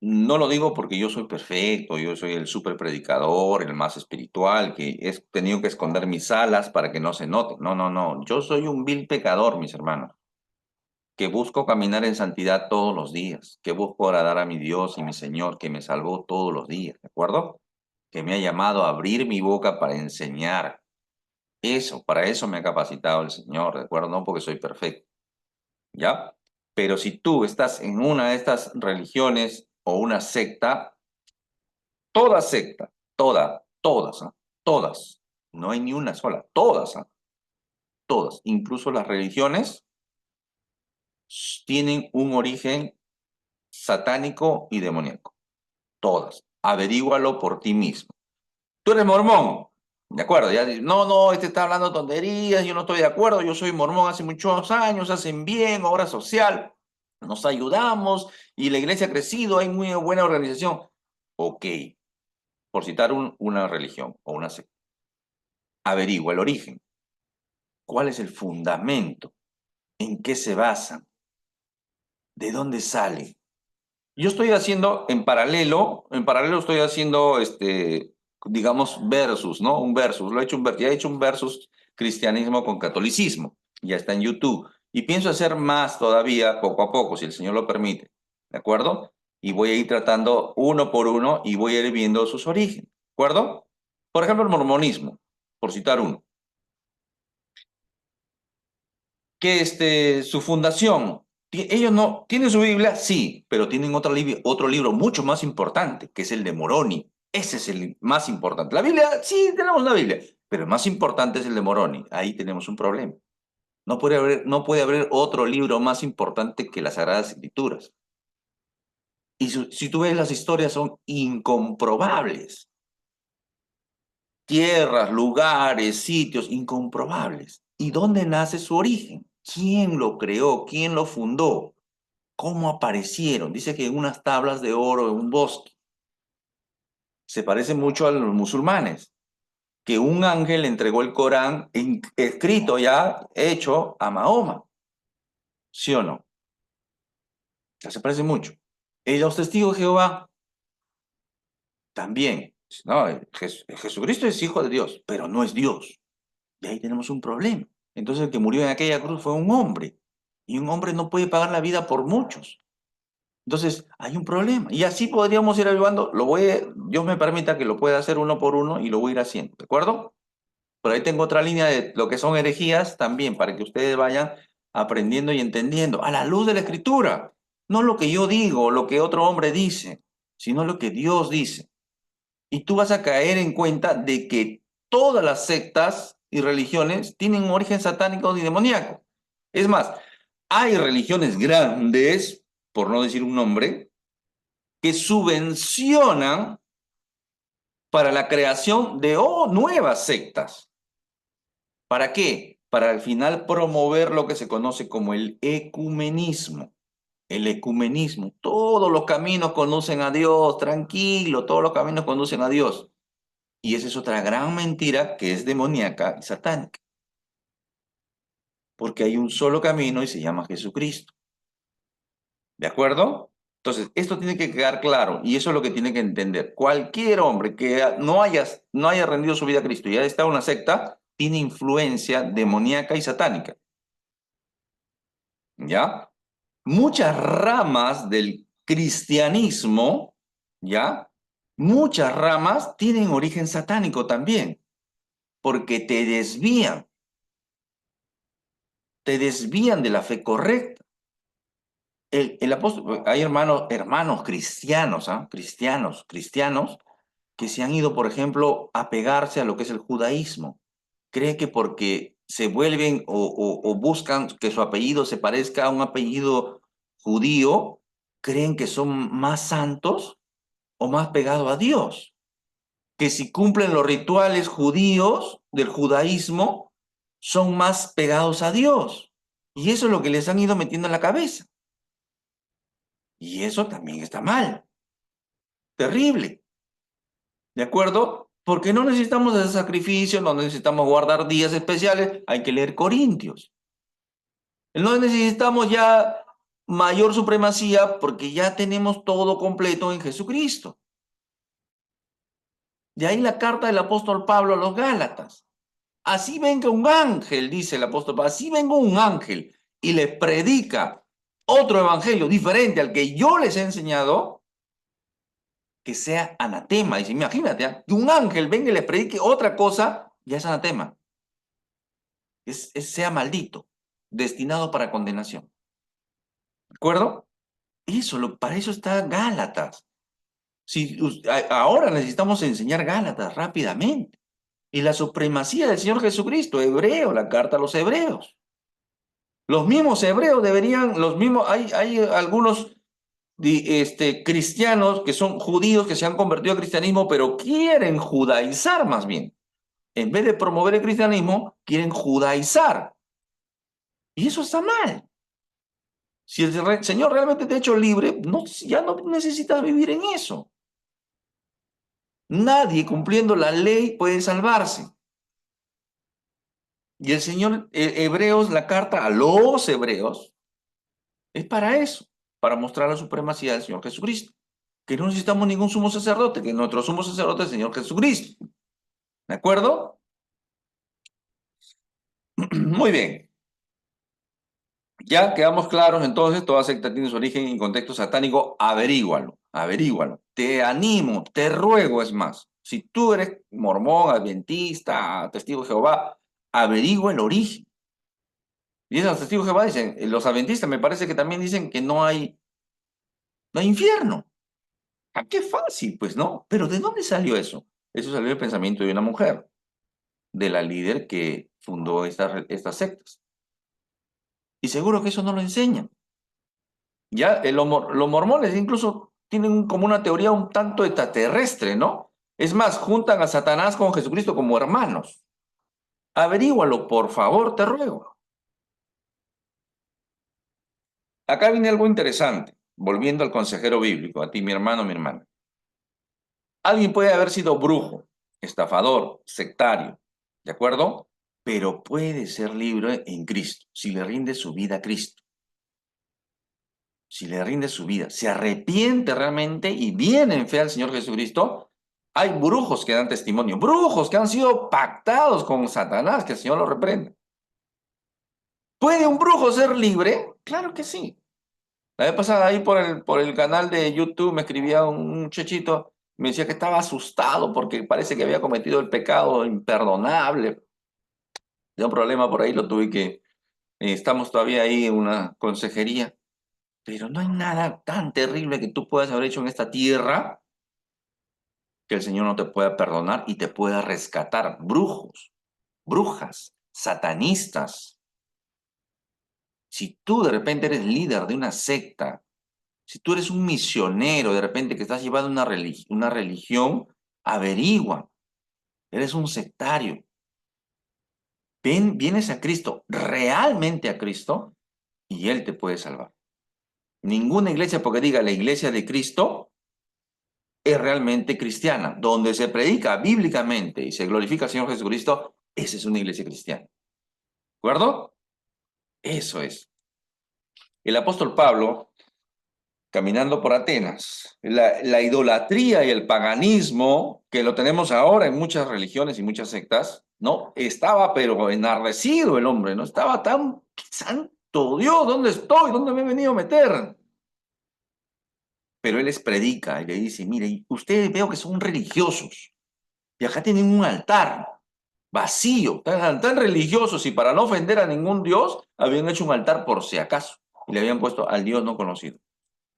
no lo digo porque yo soy perfecto, yo soy el súper predicador, el más espiritual, que he tenido que esconder mis alas para que no se note. No, no, no. Yo soy un vil pecador, mis hermanos, que busco caminar en santidad todos los días, que busco agradar a mi Dios y mi Señor, que me salvó todos los días, ¿de acuerdo? Que me ha llamado a abrir mi boca para enseñar. Eso, para eso me ha capacitado el Señor, ¿de acuerdo? No porque soy perfecto, ¿ya? Pero si tú estás en una de estas religiones o una secta, toda secta, todas, ¿ah? Todas, no hay ni una sola, todas, ¿ah? Todas, incluso las religiones tienen un origen satánico y demoníaco, todas. Averígualo por ti mismo. Tú eres mormón, de acuerdo, ya no, no, este está hablando tonterías, yo no estoy de acuerdo, yo soy mormón hace muchos años, hacen bien, obra social, nos ayudamos y la iglesia ha crecido, hay muy buena organización. Ok, por citar una religión o una secta. Averigua el origen. ¿Cuál es el fundamento? ¿En qué se basan? ¿De dónde sale? Yo estoy haciendo en paralelo estoy haciendo, digamos, versus, ¿no? Un versus, lo he hecho ya he hecho un versus cristianismo con catolicismo, ya está en YouTube. Y pienso hacer más todavía, poco a poco, si el Señor lo permite, ¿de acuerdo? Y voy a ir tratando uno por uno y voy a ir viendo sus orígenes, ¿de acuerdo? Por ejemplo, el mormonismo, por citar uno. Que su fundación, ellos no, ¿tienen su Biblia? Sí, pero tienen otro libro mucho más importante, que es el de Moroni. Ese es el más importante. La Biblia, sí, tenemos la Biblia, pero el más importante es el de Moroni. Ahí tenemos un problema. No puede haber otro libro más importante que las Sagradas Escrituras. Y si tú ves las historias son incomprobables. Tierras, lugares, sitios incomprobables. ¿Y dónde nace su origen? ¿Quién lo creó? ¿Quién lo fundó? ¿Cómo aparecieron? Dice que en unas tablas de oro en un bosque. Se parece mucho a los musulmanes, que un ángel entregó el Corán escrito ya, hecho a Mahoma. ¿Sí o no? Ya se parece mucho. Y los testigos de Jehová también. No, Jesucristo es hijo de Dios, pero no es Dios. Y ahí tenemos un problema. Entonces el que murió en aquella cruz fue un hombre. Y un hombre no puede pagar la vida por muchos. Entonces hay un problema. Y así podríamos ir ayudando. Dios me permita que lo pueda hacer uno por uno y lo voy a ir haciendo. ¿De acuerdo? Pero ahí tengo otra línea de lo que son herejías también, para que ustedes vayan aprendiendo y entendiendo a la luz de la Escritura. No lo que yo digo, lo que otro hombre dice, sino lo que Dios dice. Y tú vas a caer en cuenta de que todas las sectas y religiones tienen un origen satánico y demoníaco. Es más, hay religiones grandes, por no decir un nombre, que subvencionan para la creación de nuevas sectas. ¿Para qué? Para al final promover lo que se conoce como el ecumenismo. El ecumenismo. Todos los caminos conducen a Dios, tranquilo, todos los caminos conducen a Dios. Y esa es otra gran mentira que es demoníaca y satánica. Porque hay un solo camino y se llama Jesucristo. ¿De acuerdo? Entonces, esto tiene que quedar claro y eso es lo que tiene que entender. Cualquier hombre que no haya rendido su vida a Cristo y haya estado en una secta, tiene influencia demoníaca y satánica. ¿Ya? Muchas ramas del cristianismo, ¿ya? Muchas ramas tienen origen satánico también, porque te desvían de la fe correcta. El apóstol, hay hermanos cristianos, ¿ah? Cristianos, que se han ido, por ejemplo, a pegarse a lo que es el judaísmo. Creen que porque se vuelven o buscan que su apellido se parezca a un apellido judío, creen que son más santos o más pegados a Dios. Que si cumplen los rituales judíos del judaísmo, son más pegados a Dios. Y eso es lo que les han ido metiendo en la cabeza. Y eso también está mal. Terrible. ¿De acuerdo? Porque no necesitamos ese sacrificio, no necesitamos guardar días especiales, hay que leer Corintios. No necesitamos ya mayor supremacía porque ya tenemos todo completo en Jesucristo. De ahí la carta del apóstol Pablo a los Gálatas. Así venga un ángel, dice el apóstol Pablo, así venga un ángel y les predica otro evangelio diferente al que yo les he enseñado, que sea anatema. Dice, imagínate, ¿eh? Que un ángel venga y les predique otra cosa, ya es anatema. Sea maldito, destinado para condenación. ¿De acuerdo? Para eso está Gálatas. Ahora necesitamos enseñar Gálatas rápidamente. Y la supremacía del Señor Jesucristo, hebreo, la carta a los hebreos. Los mismos hebreos hay algunos cristianos que son judíos que se han convertido al cristianismo, pero quieren judaizar más bien. En vez de promover el cristianismo, quieren judaizar. Y eso está mal. Si el Señor realmente te ha hecho libre, ya no necesitas vivir en eso. Nadie cumpliendo la ley puede salvarse. Y el Señor, Hebreos, la carta a los hebreos, es para eso, para mostrar la supremacía del Señor Jesucristo. Que no necesitamos ningún sumo sacerdote, que nuestro sumo sacerdote es el Señor Jesucristo. ¿De acuerdo? Muy bien. Ya quedamos claros, entonces, toda secta tiene su origen y contexto satánico. Averígualo. Te animo, te ruego, es más. Si tú eres mormón, adventista, testigo de Jehová, averigua el origen. Y los testigos de Jehová dicen, los adventistas me parece que también dicen que no hay infierno. ¿A qué fácil? Pues no. Pero ¿de dónde salió eso? Eso salió del pensamiento de una mujer, de la líder que fundó estas sectas. Y seguro que eso no lo enseñan. Ya, los mormones incluso tienen como una teoría un tanto extraterrestre, ¿no? Es más, juntan a Satanás con Jesucristo como hermanos. Averígualo, por favor, te ruego. acá viene algo interesante, volviendo al consejero bíblico, a ti, mi hermano, mi hermana. Alguien puede haber sido brujo, estafador, sectario, ¿de acuerdo? Pero puede ser libre en Cristo, si le rinde su vida a Cristo, si le rinde su vida, se arrepiente realmente y viene en fe al Señor Jesucristo. Hay brujos que dan testimonio, brujos que han sido pactados con Satanás, que el Señor lo reprenda. ¿Puede un brujo ser libre? Claro que sí. La vez pasada ahí por el canal de YouTube me escribía un muchachito, me decía que estaba asustado porque parece que había cometido el pecado imperdonable. De un problema por ahí, lo tuve que, estamos todavía ahí en una consejería, pero no hay nada tan terrible que tú puedas haber hecho en esta tierra que el Señor no te pueda perdonar y te pueda rescatar. Brujos, brujas, satanistas. Si tú de repente eres líder de una secta, si tú eres un misionero de repente que estás llevando una religión, averigua, eres un sectario. Vienes a Cristo, realmente a Cristo, y Él te puede salvar. Ninguna iglesia, porque diga la iglesia de Cristo, es realmente cristiana. Donde se predica bíblicamente y se glorifica al Señor Jesucristo, esa es una iglesia cristiana. ¿De acuerdo? Eso es. El apóstol Pablo, caminando por Atenas, la idolatría y el paganismo, que lo tenemos ahora en muchas religiones y muchas sectas, ¿no? Estaba pero enardecido el hombre, ¿no? Estaba tan, santo Dios, ¿dónde estoy? ¿Dónde me he venido a meter? Pero él les predica y le dice, mire, ustedes veo que son religiosos y acá tienen un altar vacío, tan religiosos y para no ofender a ningún Dios, habían hecho un altar por si acaso y le habían puesto al Dios no conocido.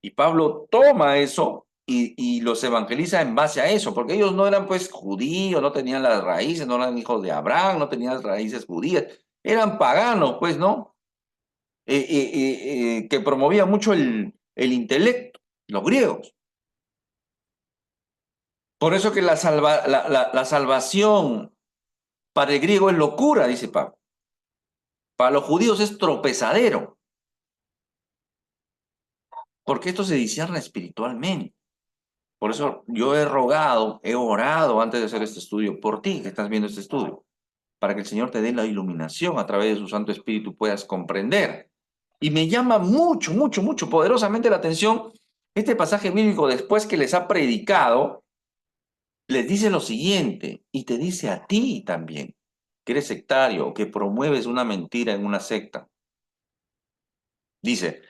Y Pablo toma eso y los evangeliza en base a eso, porque ellos no eran pues judíos, no tenían las raíces, no eran hijos de Abraham, no tenían las raíces judías, eran paganos, pues, ¿no? Que promovían mucho el intelecto, los griegos. Por eso que la salvación para el griego es locura, dice Pablo. Para los judíos es tropezadero, porque esto se discierne espiritualmente. Por eso yo he rogado, he orado antes de hacer este estudio por ti que estás viendo este estudio, para que el Señor te dé la iluminación a través de su Santo Espíritu puedas comprender. Y me llama mucho, mucho, mucho, poderosamente la atención este pasaje bíblico después que les ha predicado, les dice lo siguiente, y te dice a ti también, que eres sectario o que promueves una mentira en una secta. Dice,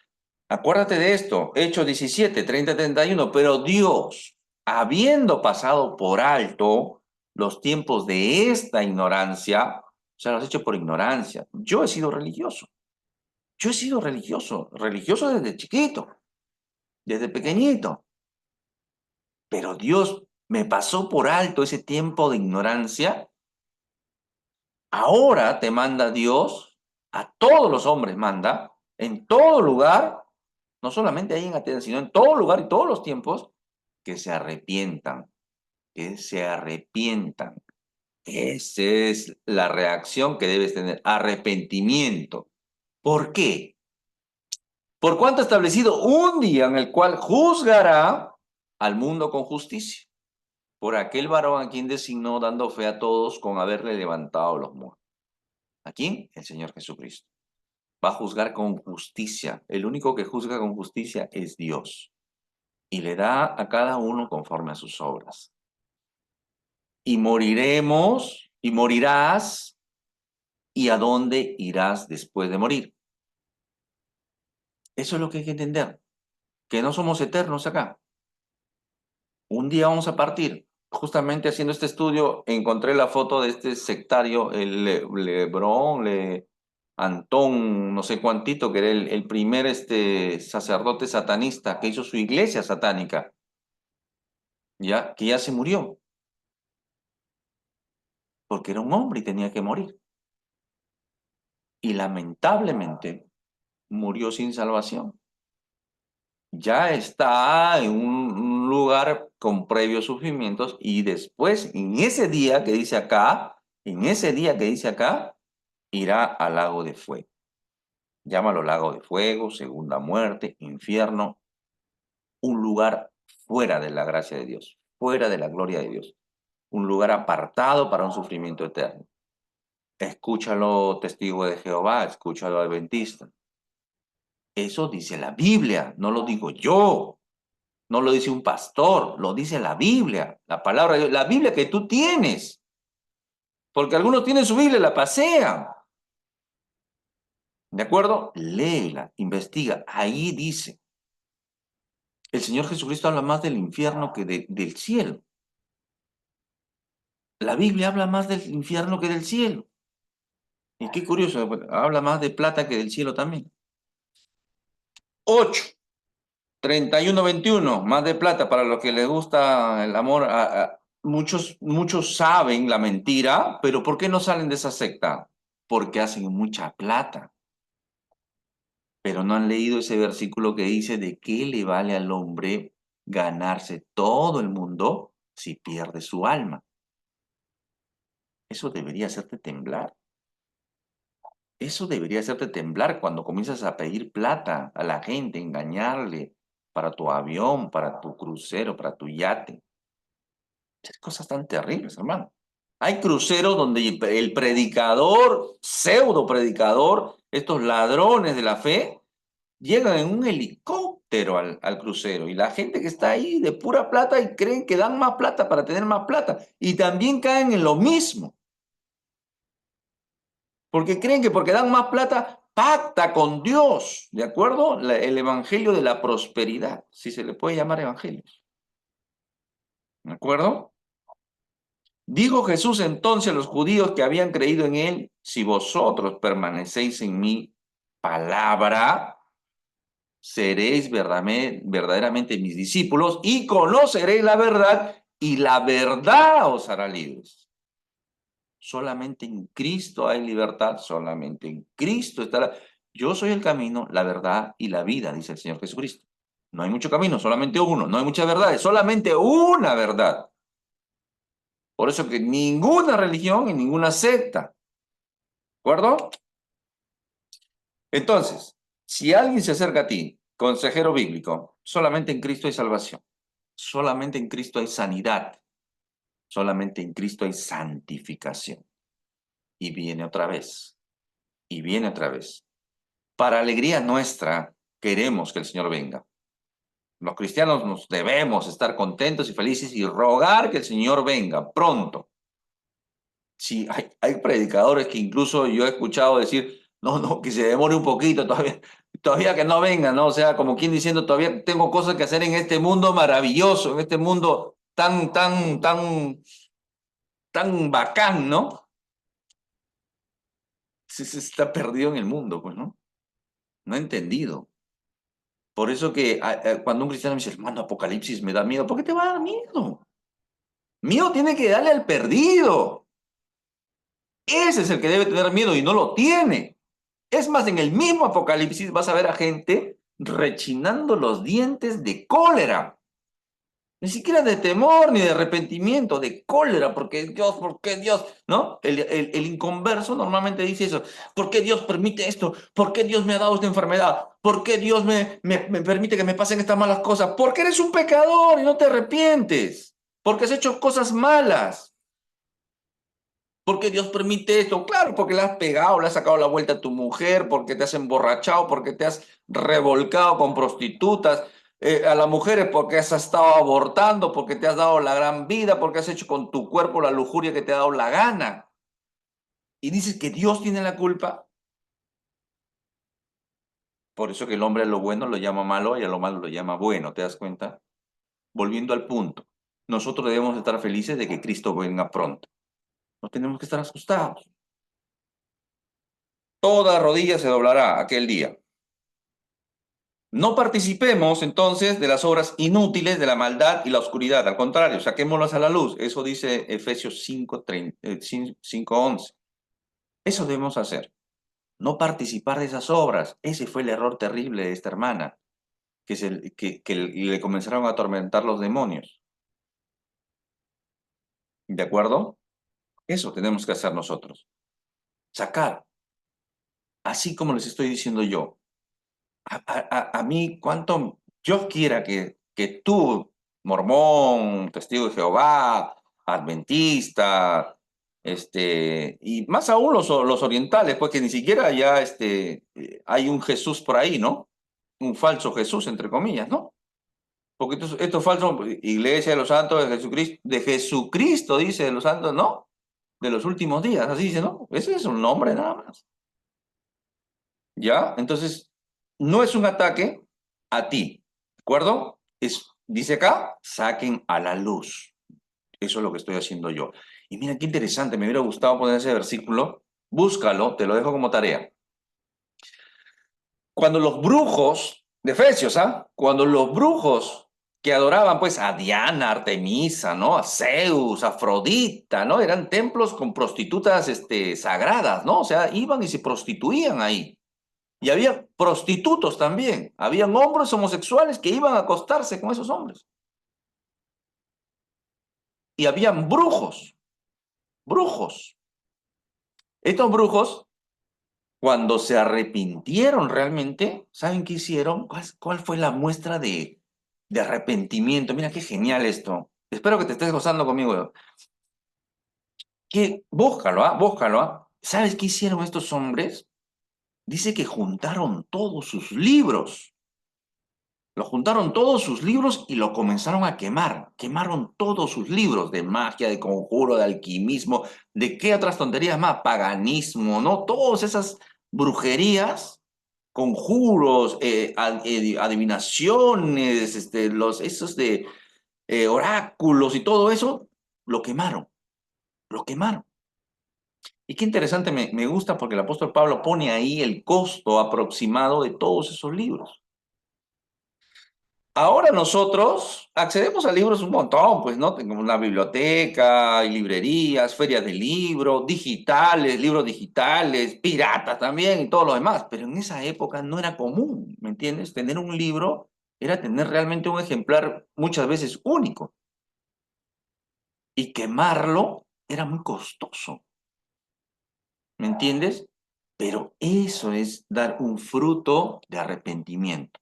acuérdate de esto, Hechos 17, 30, 31, pero Dios, habiendo pasado por alto los tiempos de esta ignorancia, o sea, lo has hecho por ignorancia. Yo he sido religioso, religioso desde chiquito, desde pequeñito, pero Dios me pasó por alto ese tiempo de ignorancia. Ahora te manda Dios, a todos los hombres manda, en todo lugar, no solamente ahí en Atenas, sino en todo lugar y todos los tiempos, que se arrepientan, que se arrepientan. Esa es la reacción que debes tener, arrepentimiento. ¿Por qué? Por cuanto ha establecido un día en el cual juzgará al mundo con justicia, por aquel varón a quien designó dando fe a todos con haberle levantado los muertos. ¿A quién? El Señor Jesucristo. Va a juzgar con justicia. El único que juzga con justicia es Dios. Y le da a cada uno conforme a sus obras. Y moriremos, y morirás, y a dónde irás después de morir. Eso es lo que hay que entender. Que no somos eternos acá. Un día vamos a partir. Justamente haciendo este estudio, encontré la foto de este sectario, el Lebrón, Antón, no sé cuántito, que era el primer sacerdote satanista que hizo su iglesia satánica, ya, que ya se murió, porque era un hombre y tenía que morir. Y lamentablemente murió sin salvación. Ya está en un lugar con previos sufrimientos y después, en ese día que dice acá, en ese día que dice acá, irá al lago de fuego. Llámalo lago de fuego, segunda muerte, infierno, un lugar fuera de la gracia de Dios, fuera de la gloria de Dios, un lugar apartado para un sufrimiento eterno. Escúchalo, testigo de Jehová, escúchalo, adventista. Eso dice la Biblia, no lo digo yo, no lo dice un pastor, lo dice la Biblia, la palabra de Dios, la Biblia que tú tienes, porque algunos tienen su Biblia y la pasean. ¿De acuerdo? Léela, investiga, ahí dice. El Señor Jesucristo habla más del infierno que del cielo. La Biblia habla más del infierno que del cielo. Y qué curioso, habla más de plata que del cielo también. 8, 31, 21, más de plata para los que les gusta el amor. Muchos saben la mentira, pero ¿por qué no salen de esa secta? Porque hacen mucha plata. Pero no han leído ese versículo que dice de qué le vale al hombre ganarse todo el mundo si pierde su alma. Eso debería hacerte temblar. Eso debería hacerte temblar cuando comienzas a pedir plata a la gente, engañarle para tu avión, para tu crucero, para tu yate. Esas cosas tan terribles, hermano. Hay cruceros donde el predicador, pseudo predicador, estos ladrones de la fe, llegan en un helicóptero al crucero y la gente que está ahí de pura plata y creen que dan más plata para tener más plata y también caen en lo mismo. Porque creen que porque dan más plata, pacta con Dios, ¿de acuerdo? El evangelio de la prosperidad, si se le puede llamar evangelio, ¿de acuerdo? Dijo Jesús entonces a los judíos que habían creído en él, si vosotros permanecéis en mi palabra, seréis verdaderamente mis discípulos y conoceréis la verdad y la verdad os hará libres. Solamente en Cristo hay libertad, solamente en Cristo está la... Yo soy el camino, la verdad y la vida, dice el Señor Jesucristo. No hay mucho camino, solamente uno. No hay muchas verdades, solamente una verdad. Por eso que ninguna religión y ninguna secta. ¿De acuerdo? Entonces, si alguien se acerca a ti, consejero bíblico, solamente en Cristo hay salvación. Solamente en Cristo hay sanidad. Solamente en Cristo hay santificación. Y viene otra vez. Y viene otra vez. Para alegría nuestra, queremos que el Señor venga. Los cristianos nos debemos estar contentos y felices y rogar que el Señor venga pronto. Sí, hay predicadores que incluso yo he escuchado decir, no, no, que se demore un poquito, todavía que no venga, ¿no? O sea, como quien diciendo, todavía tengo cosas que hacer en este mundo maravilloso, en este mundo tan bacán, ¿no? Se está perdido en el mundo, pues, ¿no? No ha entendido. Por eso que cuando un cristiano me dice, hermano, Apocalipsis me da miedo, ¿por qué te va a dar miedo? Miedo tiene que darle al perdido. Ese es el que debe tener miedo y no lo tiene. Es más, en el mismo Apocalipsis vas a ver a gente rechinando los dientes de cólera. Ni siquiera de temor ni de arrepentimiento, de cólera, porque Dios, ¿por qué Dios? ¿No? El inconverso normalmente dice eso. ¿Por qué Dios permite esto? ¿Por qué Dios me ha dado esta enfermedad? ¿Por qué Dios me permite que me pasen estas malas cosas? Porque eres un pecador y no te arrepientes. Porque has hecho cosas malas. ¿Por qué Dios permite esto? Claro, porque le has pegado, le has sacado la vuelta a tu mujer, porque te has emborrachado, porque te has revolcado con prostitutas, a las mujeres porque has estado abortando, porque te has dado la gran vida, porque has hecho con tu cuerpo la lujuria que te ha dado la gana. Y dices que Dios tiene la culpa. Por eso que el hombre a lo bueno lo llama malo y a lo malo lo llama bueno, ¿te das cuenta? Volviendo al punto, nosotros debemos estar felices de que Cristo venga pronto. No tenemos que estar asustados. Toda rodilla se doblará aquel día. No participemos entonces de las obras inútiles de la maldad y la oscuridad. Al contrario, saquémoslas a la luz. Eso dice Efesios 5:11. Eso debemos hacer. No participar de esas obras. Ese fue el error terrible de esta hermana, que le comenzaron a atormentar los demonios. ¿De acuerdo? Eso tenemos que hacer nosotros. Sacar. así como les estoy diciendo yo. A mí, cuánto Dios quiera que tú, mormón, testigo de Jehová, adventista, y más aún los orientales, pues que ni siquiera ya hay un Jesús por ahí, ¿no? Un falso Jesús, entre comillas, ¿no? Porque estos falsos, Iglesia de los Santos de Jesucristo, dice de los santos, ¿no? De los últimos días, así dice, ¿no? Ese es un nombre nada más. ¿Ya? Entonces, no es un ataque a ti, ¿de acuerdo? Dice acá, saquen a la luz. Eso es lo que estoy haciendo yo. Y mira qué interesante, me hubiera gustado poner ese versículo. Búscalo, te lo dejo como tarea. Cuando los brujos, de Efesios, ¿ah? Cuando los brujos que adoraban pues a Diana, Artemisa, ¿no? A Zeus, Afrodita, ¿no? Eran templos con prostitutas sagradas, ¿no? O sea, iban y se prostituían ahí. Y había prostitutos también. Habían hombres homosexuales que iban a acostarse con esos hombres. Y habían brujos, brujos. Estos brujos, cuando se arrepintieron realmente, ¿saben qué hicieron? ¿Cuál fue la muestra de arrepentimiento? Mira qué genial esto. Espero que te estés gozando conmigo. Búscalo, ¿ah? Búscalo, ¿ah? ¿Sabes qué hicieron estos hombres? Dice que juntaron todos sus libros. Lo juntaron todos sus libros y lo comenzaron a quemar. Quemaron todos sus libros de magia, de conjuro, de alquimismo, de qué otras tonterías más, paganismo, ¿no? Todas esas brujerías, conjuros, adivinaciones, esos de oráculos y todo eso, lo quemaron, lo quemaron. Y qué interesante, me gusta porque el apóstol Pablo pone ahí el costo aproximado de todos esos libros. Ahora nosotros accedemos a libros un montón, pues, ¿no? Tenemos una biblioteca, hay librerías, ferias de libros, digitales, libros digitales, piratas también y todo lo demás. Pero en esa época no era común, ¿me entiendes? Tener un libro era tener realmente un ejemplar muchas veces único. Y quemarlo era muy costoso, ¿me entiendes? Pero eso es dar un fruto de arrepentimiento.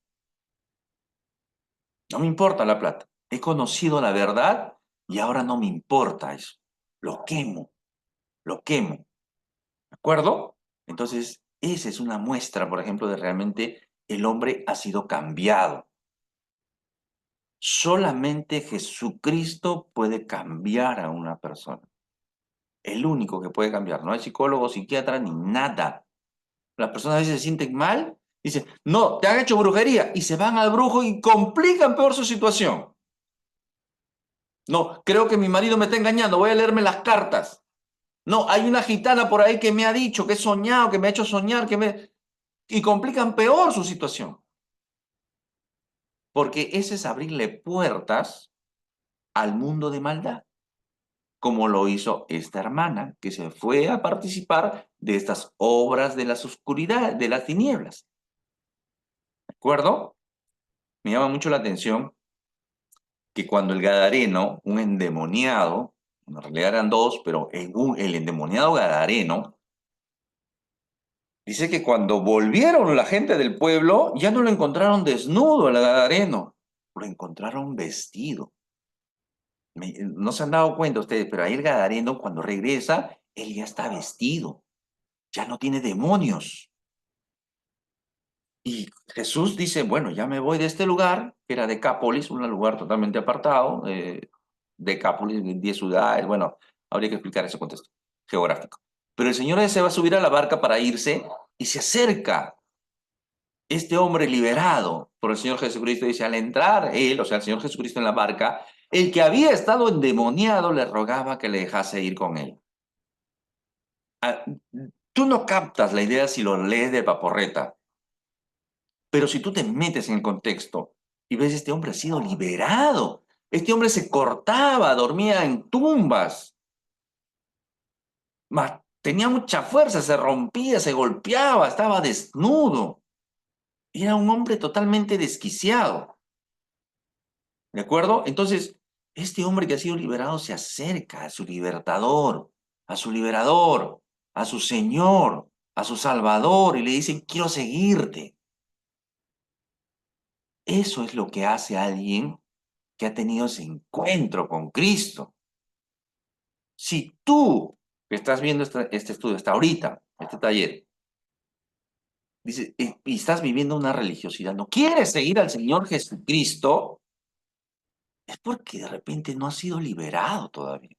No me importa la plata. He conocido la verdad y ahora no me importa eso. Lo quemo, lo quemo. ¿De acuerdo? Entonces, esa es una muestra, por ejemplo, de realmente el hombre ha sido cambiado. Solamente Jesucristo puede cambiar a una persona. El único que puede cambiar. No hay psicólogo, psiquiatra, ni nada. Las personas a veces se sienten mal, dicen, no, te han hecho brujería, y se van al brujo y complican peor su situación. No, creo que mi marido me está engañando, voy a leerme las cartas. No, hay una gitana por ahí que me ha dicho, que he soñado, que me ha hecho soñar, y complican peor su situación. Porque ese es abrirle puertas al mundo de maldad, como lo hizo esta hermana, que se fue a participar de estas obras de las oscuridades, de las tinieblas. ¿De acuerdo? Me llama mucho la atención que cuando el gadareno, un endemoniado, en realidad eran dos, pero el endemoniado gadareno, dice que cuando volvieron la gente del pueblo, ya no lo encontraron desnudo el gadareno, lo encontraron vestido. No se han dado cuenta ustedes, pero ahí el gadareno cuando regresa, él ya está vestido, ya no tiene demonios. Y Jesús dice, bueno, ya me voy de este lugar, que era Decápolis, un lugar totalmente apartado, Decápolis, 10 ciudades, bueno, habría que explicar ese contexto geográfico. Pero el Señor se va a subir a la barca para irse y se acerca este hombre liberado por el Señor Jesucristo. Dice, al entrar él, o sea, el Señor Jesucristo en la barca, el que había estado endemoniado le rogaba que le dejase ir con él. Ah, tú no captas la idea si lo lees de paporreta. Pero si tú te metes en el contexto y ves, este hombre ha sido liberado. Este hombre se cortaba, dormía en tumbas, tenía mucha fuerza, se rompía, se golpeaba, estaba desnudo. Era un hombre totalmente desquiciado. ¿De acuerdo? Entonces, este hombre que ha sido liberado se acerca a su libertador, a su liberador, a su Señor. a su Salvador y le dicen, quiero seguirte. Eso es lo que hace a alguien que ha tenido ese encuentro con Cristo. Si tú que estás viendo este estudio hasta ahorita, este taller, dices, y estás viviendo una religiosidad, no quieres seguir al Señor Jesucristo, es porque de repente no has sido liberado todavía.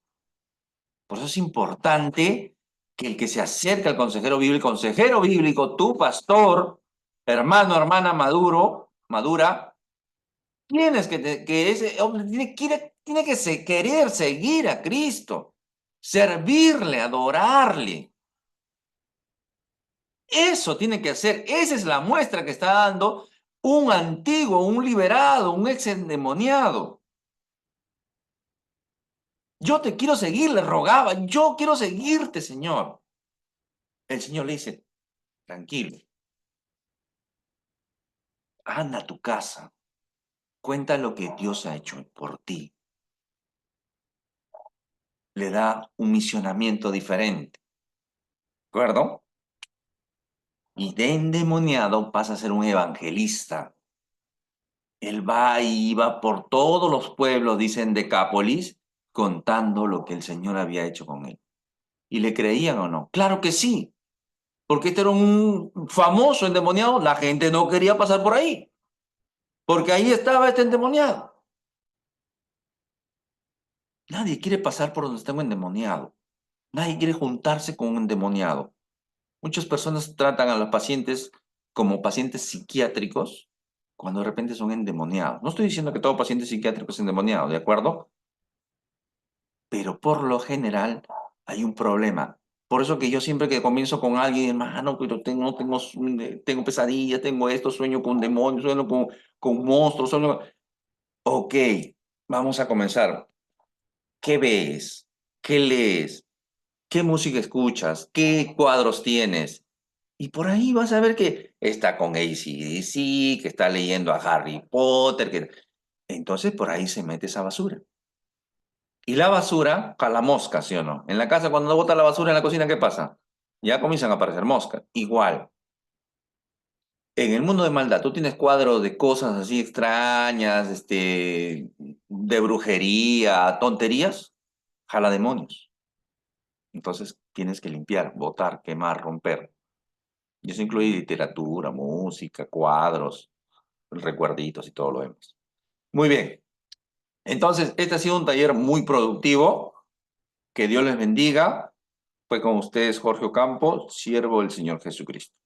Por eso es importante que el que se acerque al consejero bíblico, tu pastor, hermano, hermana madura, tienes que ese hombre tiene que querer seguir a Cristo, servirle, adorarle. Eso tiene que hacer, esa es la muestra que está dando un antiguo, un liberado, un ex endemoniado. Yo te quiero seguir, le rogaba, yo quiero seguirte, Señor. El Señor le dice, tranquilo, anda a tu casa, cuenta lo que Dios ha hecho por ti. Le da un misionamiento diferente, ¿de acuerdo? Y de endemoniado pasa a ser un evangelista. Él va y va por todos los pueblos, dicen Decápolis, contando lo que el Señor había hecho con él. ¿Y le creían o no? Claro que sí, porque este era un famoso endemoniado, la gente no quería pasar por ahí, porque ahí estaba este endemoniado. Nadie quiere pasar por donde está un endemoniado. Nadie quiere juntarse con un endemoniado. Muchas personas tratan a los pacientes como pacientes psiquiátricos cuando de repente son endemoniados. No estoy diciendo que todo paciente psiquiátrico es endemoniado, ¿de acuerdo? Pero por lo general hay un problema. Por eso que yo siempre que comienzo con alguien, hermano, pero tengo pesadillas, tengo esto, sueño con demonios, sueño con monstruos, sueño... Ok, vamos a comenzar. ¿Qué ves? ¿Qué lees? ¿Qué música escuchas? ¿Qué cuadros tienes? Y por ahí vas a ver que está con AC/DC, que está leyendo a Harry Potter, que... Entonces por ahí se mete esa basura. Y la basura, a la mosca, ¿sí o no? En la casa, cuando uno bota la basura en la cocina, ¿qué pasa? Ya comienzan a aparecer moscas. Igual, en el mundo de maldad, tú tienes cuadros de cosas así extrañas, de brujería, tonterías, jala demonios. Entonces tienes que limpiar, botar, quemar, romper. Y eso incluye literatura, música, cuadros, recuerditos y todo lo demás. Muy bien. Entonces, este ha sido un taller muy productivo. Que Dios les bendiga. Fue con ustedes Jorge Ocampo, siervo del Señor Jesucristo.